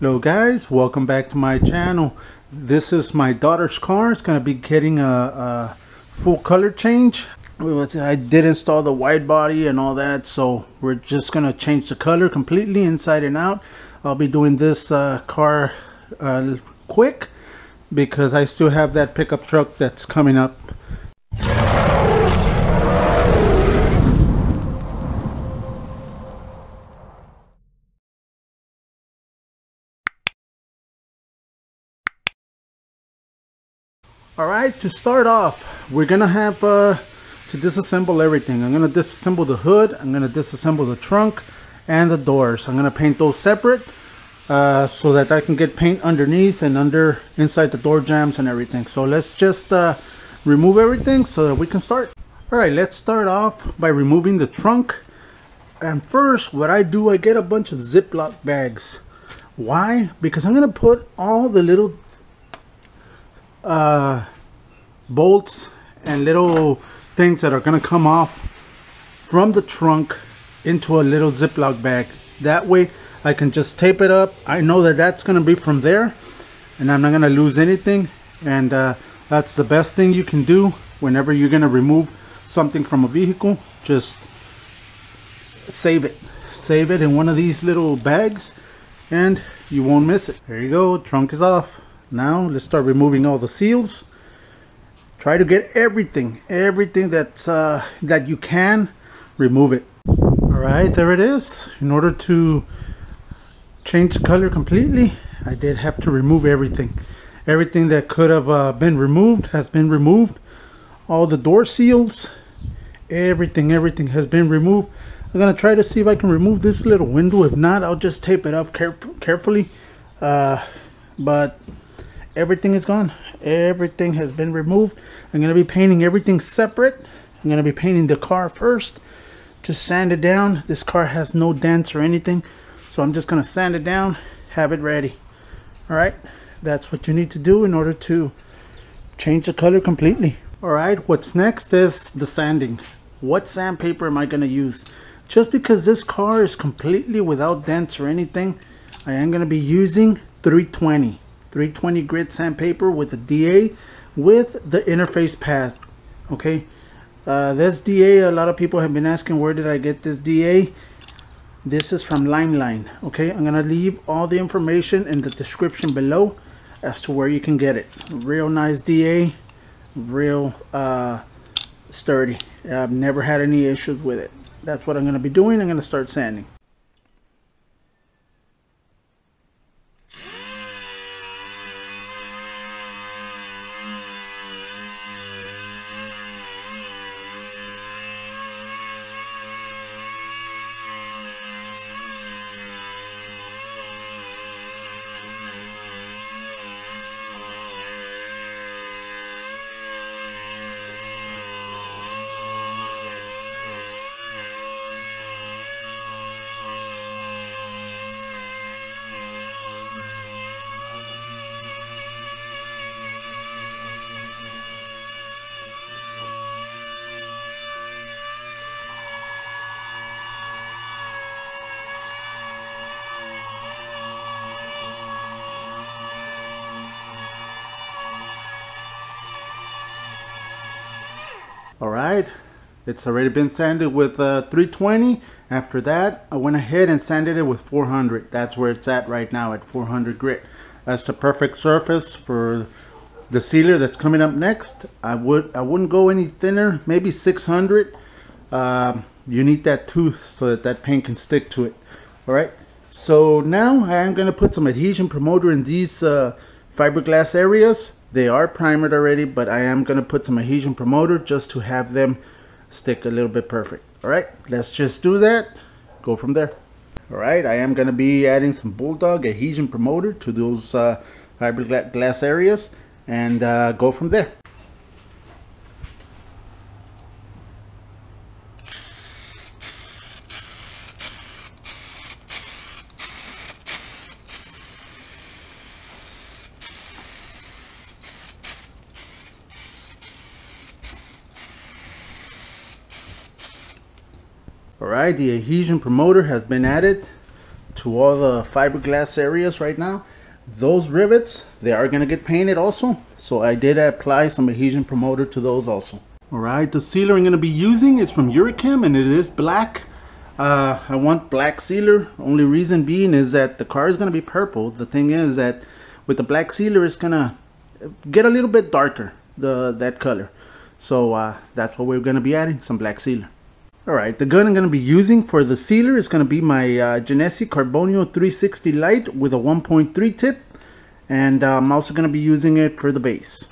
Hello guys, welcome back to my channel. This is my daughter's car. It's going to be getting a full color change. I did install the wide body and all that, so we're just going to change the color completely inside and out. I'll be doing this car quick because I still have that pickup truck that's coming up. Alright, to start off, we're gonna have to disassemble everything. I'm gonna disassemble the hood, I'm gonna disassemble the trunk and the doors. I'm gonna paint those separate so that I can get paint underneath and inside the door jambs and everything. So let's just remove everything so that we can start. Alright, let's start off by removing the trunk. And first, what I do, I get a bunch of Ziploc bags. Why? Because I'm gonna put all the little bolts and little things that are going to come off from the trunk into a little Ziploc bag. That way I can just tape it up. I know that that's going to be from there and I'm not going to lose anything, and that's the best thing you can do whenever you're going to remove something from a vehicle. Just save it in one of these little bags and you won't miss it. There you go, trunk is off. Now let's start removing all the seals. Try to get everything that you can, remove it. Alright, there it is. In order to change the color completely, I did have to remove everything. Everything that could have been removed has been removed. All the door seals, everything has been removed. I'm gonna try to see if I can remove this little window. If not, I'll just tape it up carefully. But everything is gone. Everything has been removed. I'm going to be painting everything separate. I'm going to be painting the car first to sand it down. This car has no dents or anything, so I'm just going to sand it down, have it ready. Alright, that's what you need to do in order to change the color completely. Alright, what's next is the sanding. What sandpaper am I going to use? Just because this car is completely without dents or anything, I am going to be using 320 grit sandpaper with a DA with the interface pad. Okay, this DA, a lot of people have been asking where did I get this DA. This is from Line. Okay, I'm gonna leave all the information in the description below as to where you can get it. Real nice DA, real sturdy. I've never had any issues with it. That's what I'm gonna be doing. I'm gonna start sanding. Alright, it's already been sanded with 320. After that, I went ahead and sanded it with 400. That's where it's at right now, at 400 grit. That's the perfect surface for the sealer that's coming up next. I wouldn't go any thinner, maybe 600. You need that tooth so that paint can stick to it. Alright, so now I am going to put some adhesion promoter in these fiberglass areas. They are primered already, but I am going to put some adhesion promoter just to have them stick a little bit perfect. Alright, let's just do that. Go from there. Alright, I am going to be adding some Bulldog adhesion promoter to those fiberglass areas and go from there. Alright, the adhesion promoter has been added to all the fiberglass areas right now. Those rivets, they are going to get painted also, so I did apply some Adhesion Promoter to those also. Alright, the sealer I'm going to be using is from Eurochem, and it is black. I want black sealer. Only reason being is that the car is going to be purple. The thing is that with the black sealer, it's going to get a little bit darker, that color. So that's what we're going to be adding, some black sealer. Alright, the gun I'm going to be using for the sealer is going to be my Genesi Carbonio 360 Light with a 1.3 tip. And I'm also going to be using it for the base.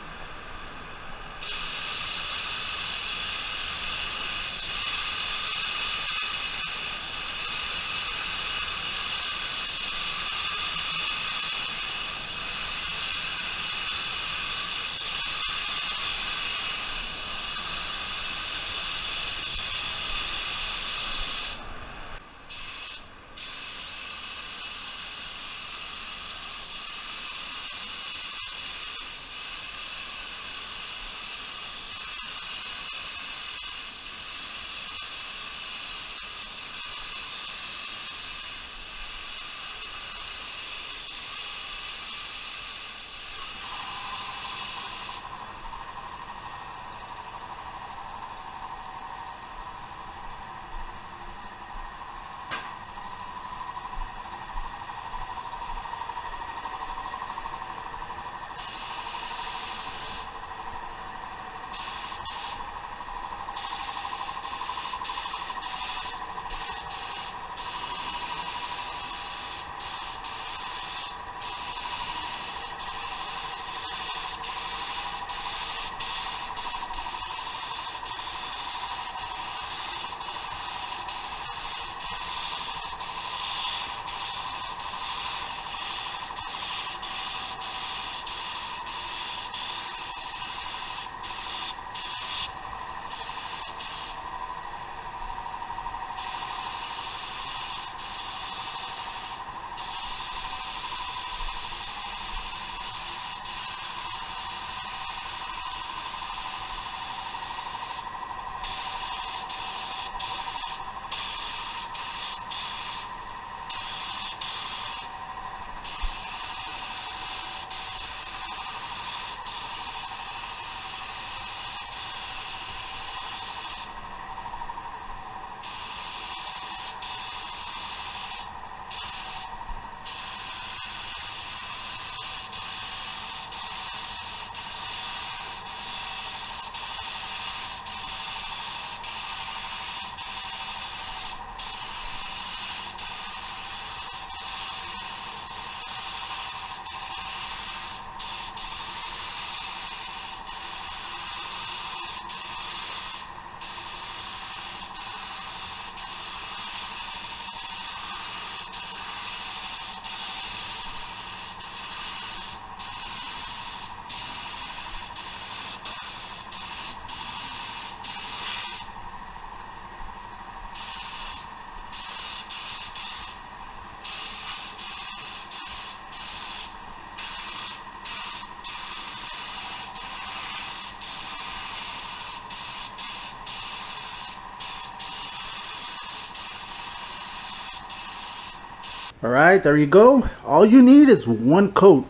Alright, there you go. All you need is one coat.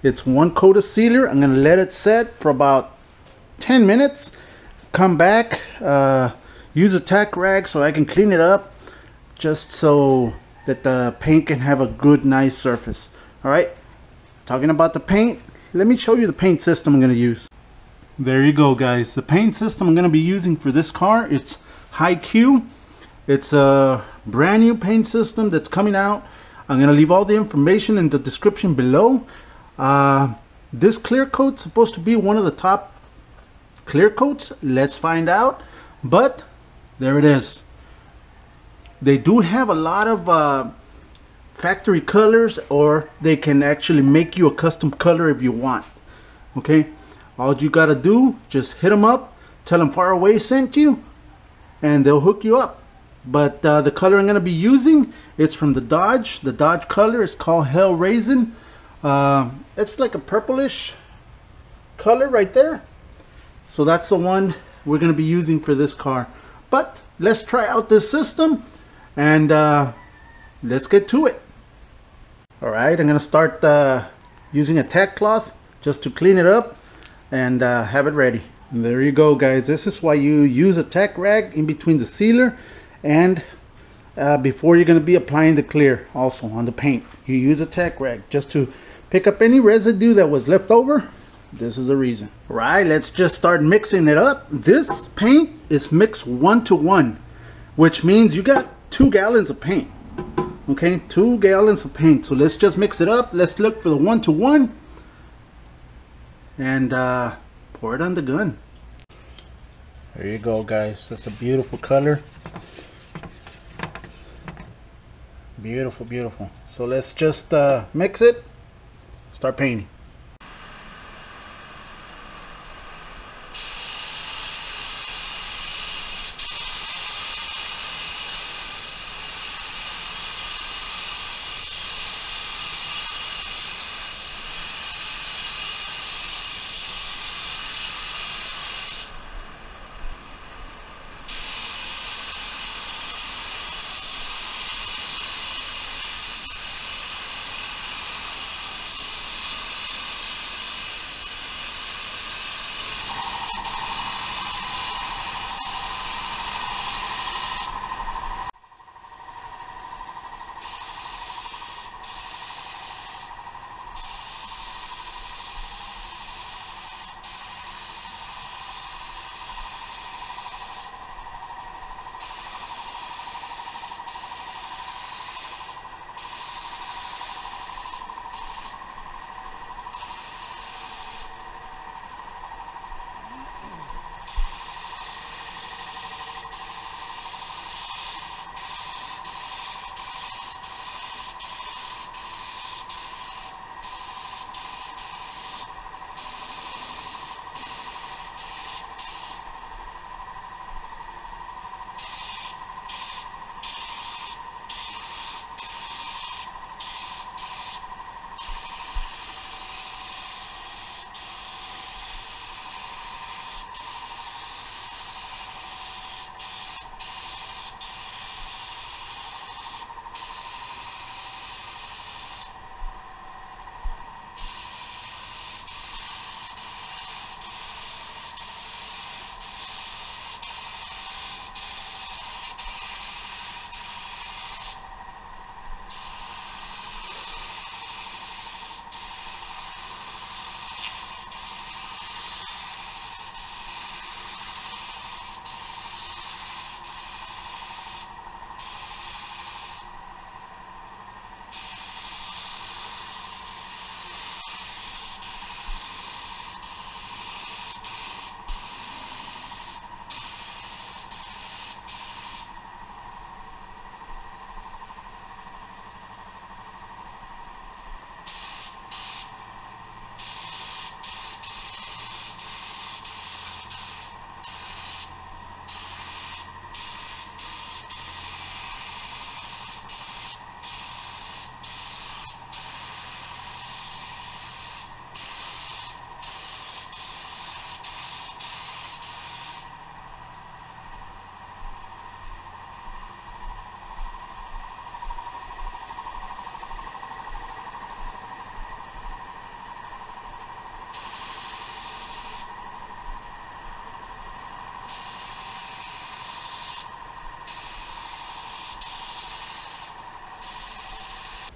It's one coat of sealer. I'm going to let it set for about 10 minutes. Come back, use a tack rag so I can clean it up, just so that the paint can have a good, nice surface. Alright, talking about the paint, let me show you the paint system I'm going to use. There you go, guys. The paint system I'm going to be using for this car, it's HiQ. It's a brand new paint system that's coming out. I'm going to leave all the information in the description below. This clear coat's supposed to be one of the top clear coats. Let's find out. But there it is. They do have a lot of factory colors, or they can actually make you a custom color if you want. Okay, all you got to do, just hit them up, tell them Far Away sent you, and they'll hook you up. But the color I'm going to be using, it's from the Dodge. The Dodge color is called Hell Raisin. It's like a purplish color right there. So that's the one we're going to be using for this car. But let's try out this system, and let's get to it. Alright, I'm gonna start using a tack cloth just to clean it up and have it ready. And there you go, guys. This is why you use a tack rag in between the sealer and before you're going to be applying the clear also on the paint. You use a tack rag just to pick up any residue that was left over. This is the reason. Right, let's just start mixing it up. This paint is mixed 1-to-1, which means you got 2 gallons of paint. Okay, 2 gallons of paint. So let's just mix it up. Let's look for the 1-to-1 and pour it on the gun. There you go, guys. That's a beautiful color. Beautiful, beautiful. So let's just mix it, start painting.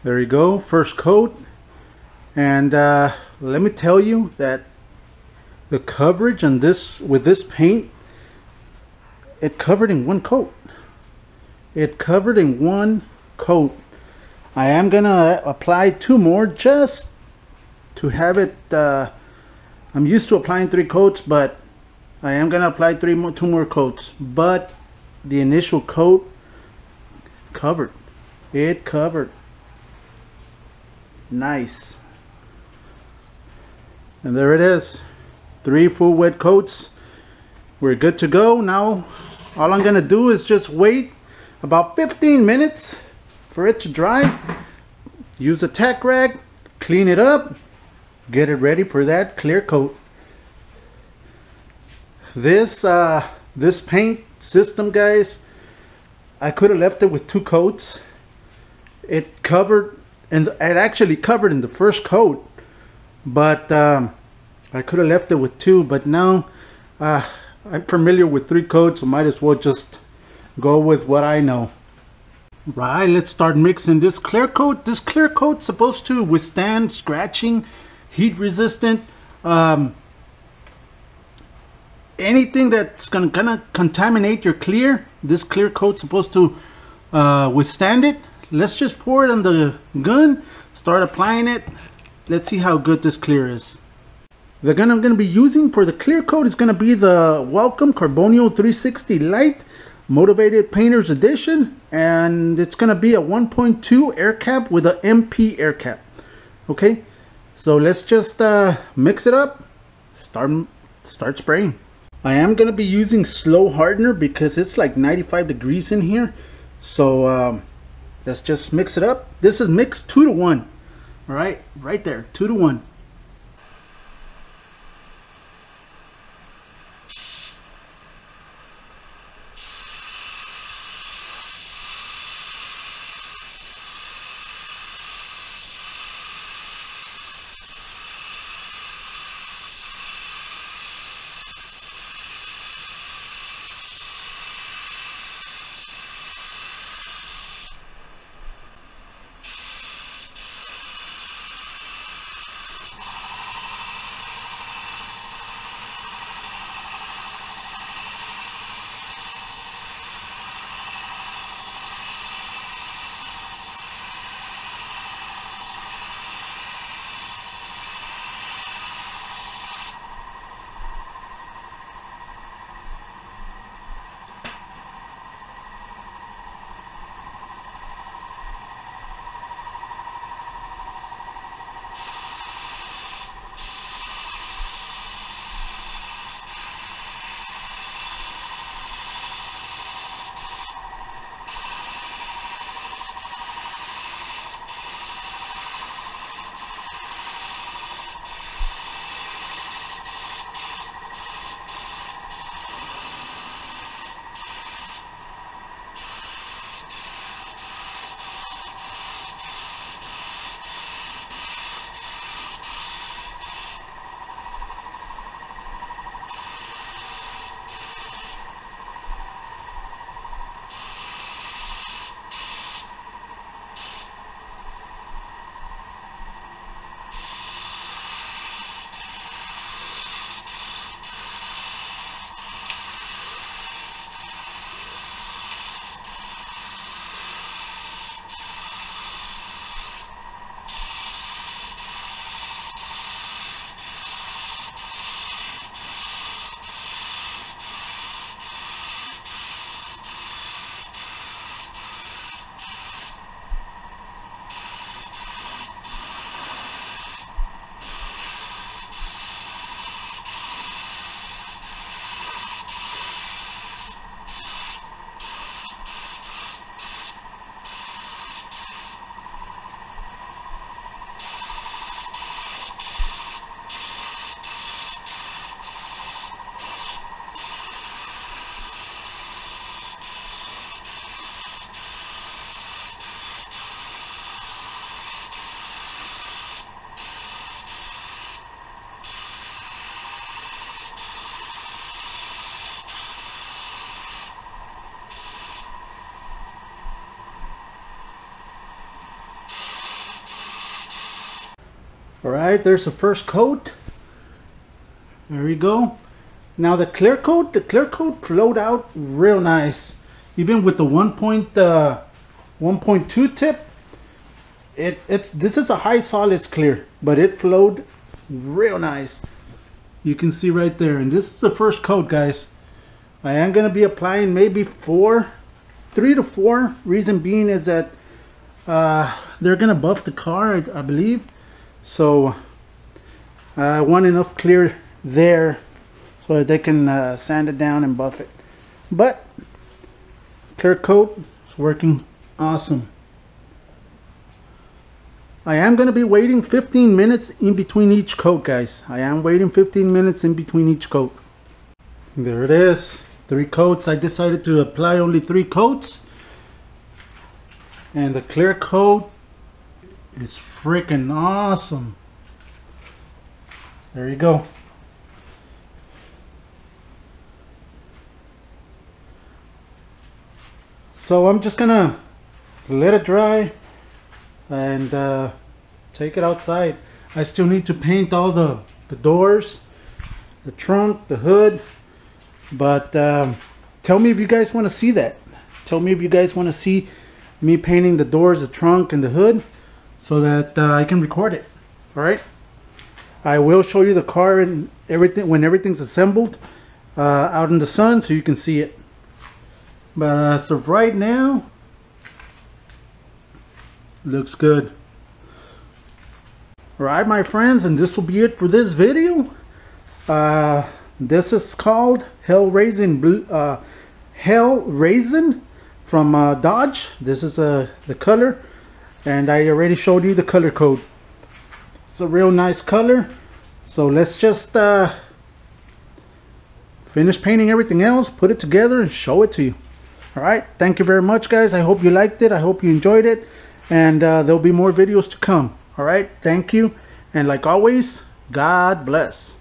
There you go, first coat. And let me tell you that the coverage on this, with this paint, it covered in one coat. It covered in one coat. I am gonna apply 2 more just to have it. I'm used to applying 3 coats, but I am gonna apply 2 more coats. But the initial coat covered. It covered. Nice. And there it is. 3 full wet coats. We're good to go. Now all I'm gonna do is just wait about 15 minutes for it to dry. Use a tack rag, clean it up, get it ready for that clear coat. This paint system, guys, I could have left it with 2 coats. It covered and it actually covered in the first coat, but I could have left it with 2, but now I'm familiar with 3 coats, so might as well just go with what I know. Right, let's start mixing this clear coat. This clear coat's supposed to withstand scratching, heat resistant, anything that's gonna contaminate your clear. This clear coat's supposed to withstand it. Let's just pour it on the gun, start applying it. Let's see how good this clear is. The gun I'm gonna be using for the clear coat is gonna be the Welcome Carbonio 360 Light Motivated Painters Edition, and it's gonna be a 1.2 air cap with a MP air cap. Okay, so let's just mix it up, start spraying. I am gonna be using slow hardener because it's like 95 degrees in here, so let's just mix it up. This is mixed 2 to 1. All right, right there, 2 to 1. All right, there's the first coat. There we go. Now the clear coat flowed out real nice. Even with the 1.2 tip, this is a high solids clear, but it flowed real nice. You can see right there, and this is the first coat, guys. I am gonna be applying maybe 3 to 4. Reason being is that they're gonna buff the car, I believe. So I want enough clear there so that they can sand it down and buff it. But clear coat is working awesome. I am going to be waiting 15 minutes in between each coat, guys. I am waiting 15 minutes in between each coat. There it is, 3 coats. I decided to apply only 3 coats, and the clear coat is freaking awesome. There you go. So I'm just gonna let it dry and take it outside. I still need to paint all the doors, the trunk, the hood, but tell me if you guys want to see that. Tell me if you guys want to see me painting the doors, the trunk, and the hood, so that I can record it. All right, I will show you the car and everything when everything's assembled out in the sun, so you can see it. But as of right now, looks good. Alright, my friends, and this will be it for this video. This is called Hell Raisin from Dodge. This is the color, and I already showed you the color code. It's a real nice color. So let's just finish painting everything else, put it together, and show it to you. Alright, thank you very much, guys. I hope you liked it. I hope you enjoyed it. And there'll be more videos to come. Alright, thank you. And like always, God bless.